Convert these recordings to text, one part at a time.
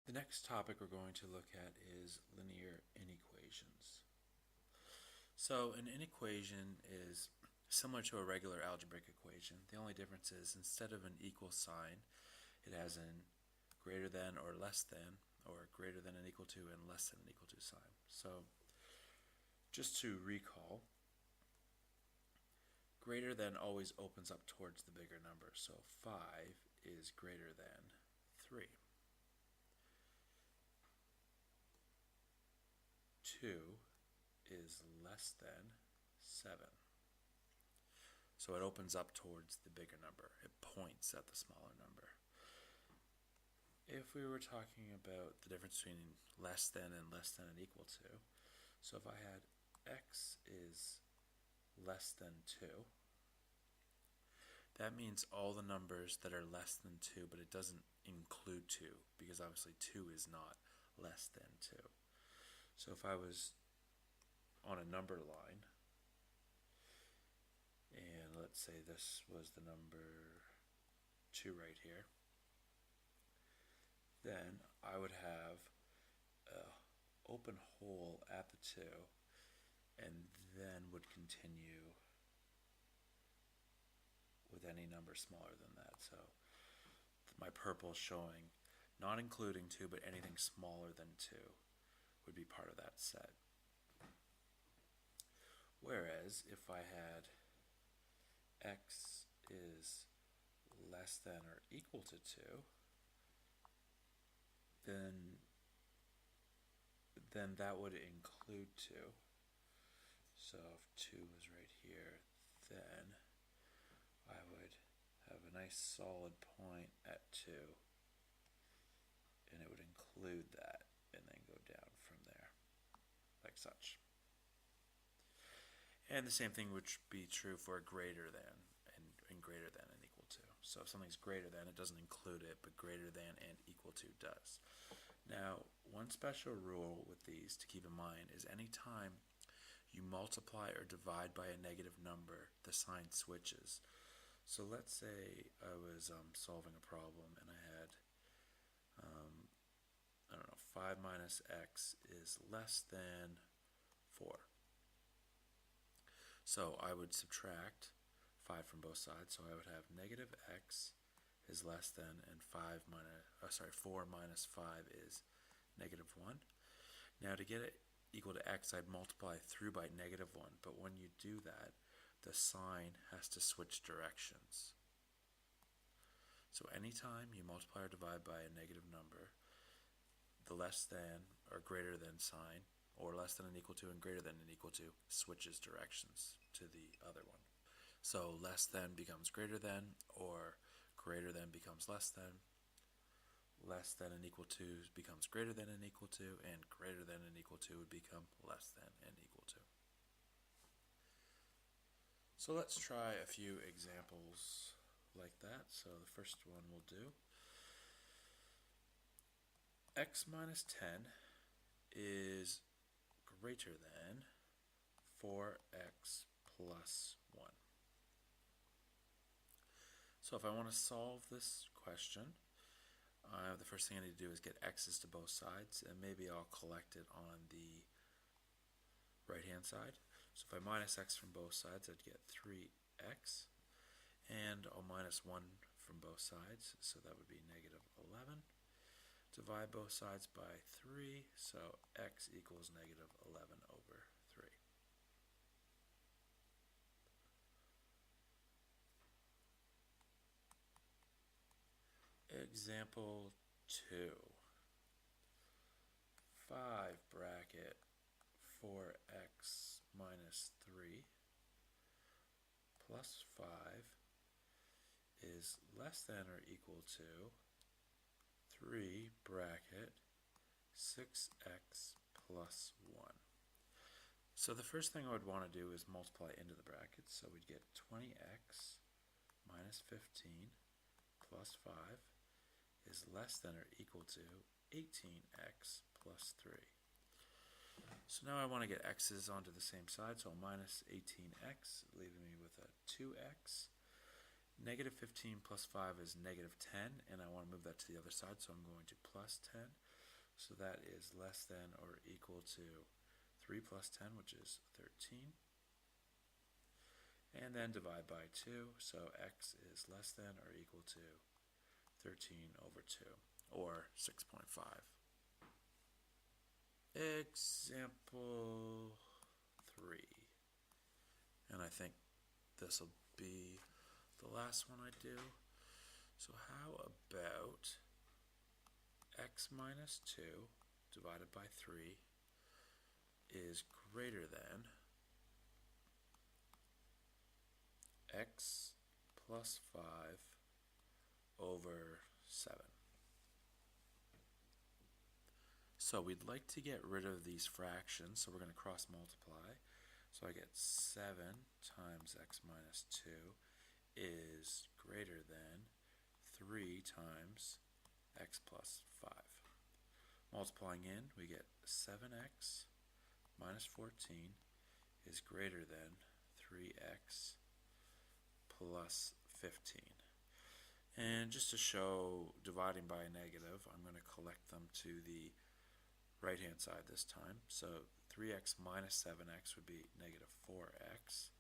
The next topic we're going to look at is linear inequations. So an inequation is similar to a regular algebraic equation. The only difference is instead of an equal sign, it has an greater than or less than, or greater than and equal to and less than and equal to sign. So just to recall, greater than always opens up towards the bigger number. So 5 is greater than 3. 2 is less than 7. So it opens up towards the bigger number. It points at the smaller number. If we were talking about the difference between less than and equal to, so if I had x is less than 2, that means all the numbers that are less than 2, but it doesn't include 2, because obviously 2 is not less than 2. So if I was on a number line, and let's say this was the number 2 right here, then I would have an open hole at the 2, and then would continue with any number smaller than that. So my purple is showing not including 2, but anything smaller than 2 would be part of that set. Whereas if I had x is less than or equal to 2, then that would include 2. So if 2 was right here, then I would have a nice solid point at 2, and it would include that, and then go down from there, like such. And the same thing would be true for greater than and greater than and equal to. So if something's greater than, it doesn't include it, but greater than and equal to does. Now, one special rule with these to keep in mind is any time you multiply or divide by a negative number, the sign switches. So let's say I was solving a problem and I had, 5 minus x is less than 4. So I would subtract 5 from both sides, so I would have negative x is less than, and 4 minus 5 is negative 1. Now to get it equal to x, I'd multiply through by negative 1, but when you do that, the sign has to switch directions. So anytime you multiply or divide by a negative number, the less than or greater than sign, or less than and equal to and greater than and equal to, switches directions to the other one. So less than becomes greater than, or greater than becomes less than and equal to becomes greater than and equal to, and greater than and equal to would become less than and equal to. So let's try a few examples like that. So the first one we'll do. X minus 10 is greater than 4x plus 1. So if I want to solve this question, the first thing I need to do is get x's to both sides, and maybe I'll collect it on the right hand side. So if I minus x from both sides, I'd get 3x, and I'll minus 1 from both sides, so that would be negative 11. Divide both sides by 3, so x equals negative 11 over 3. Example 2. 5 bracket 4x minus 3 plus 5 is less than or equal to 3 bracket 6x plus 1. So the first thing I would want to do is multiply into the brackets. So we'd get 20x minus 15 plus 5 is less than or equal to 18x plus 3. So now I want to get x's onto the same side, so I'll minus 18x, leaving me with a 2x. Negative 15 plus 5 is negative 10, and I want to move that to the other side, so I'm going to plus 10. So that is less than or equal to 3 plus 10, which is 13. And then divide by 2, so x is less than or equal to 13 over 2, or 6.5. Example 3. And I think this will be the last one I do. So how about x minus 2 divided by 3 is greater than x plus 5 over 7. So we'd like to get rid of these fractions, so we're going to cross multiply. So I get 7 times x minus 2 is greater than 3 times x plus 5. Multiplying in, we get 7x minus 14 is greater than 3x plus 15. And just to show dividing by a negative, I'm going to collect them to the right hand side this time. So 3x minus 7x would be negative 4x,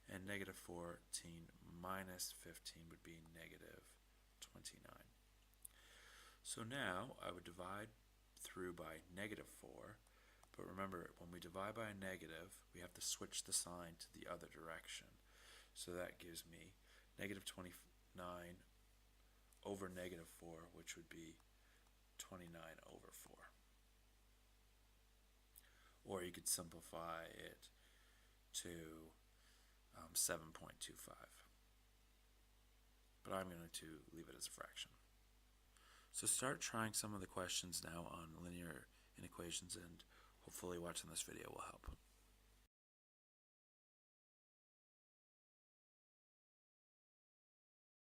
and negative 14 minus 15 would be negative 29. So now I would divide through by negative 4, but remember, when we divide by a negative, we have to switch the sign to the other direction. So that gives me negative 29 over negative 4, which would be 29 over 4. Or you could simplify it to 7.25. But I'm going to leave it as a fraction. So start trying some of the questions now on linear inequations, and hopefully watching this video will help.